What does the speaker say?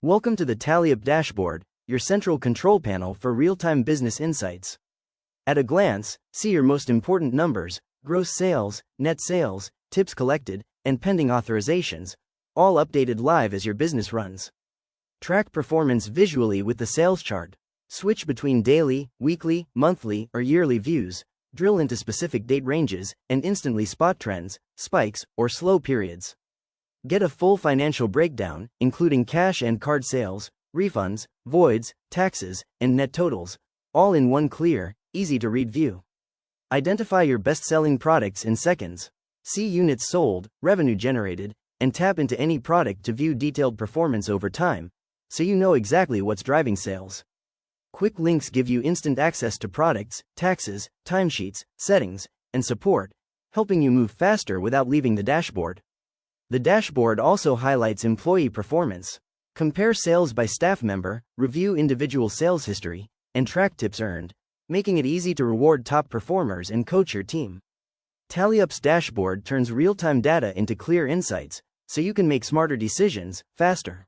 Welcome to the Taliup Dashboard, your central control panel for real-time business insights. At a glance, see your most important numbers: gross sales, net sales, tips collected, and pending authorizations, all updated live as your business runs. Track performance visually with the sales chart. Switch between daily, weekly, monthly, or yearly views, drill into specific date ranges, and instantly spot trends, spikes, or slow periods. Get a full financial breakdown, including cash and card sales, refunds, voids, taxes, and net totals, all in one clear, easy-to-read view. Identify your best-selling products in seconds. See units sold, revenue generated, and tap into any product to view detailed performance over time, so you know exactly what's driving sales. Quick links give you instant access to products, taxes, timesheets, settings, and support, helping you move faster without leaving the dashboard. The dashboard also highlights employee performance. Compare sales by staff member, review individual sales history, and track tips earned, making it easy to reward top performers and coach your team. Taliup's dashboard turns real-time data into clear insights, so you can make smarter decisions faster.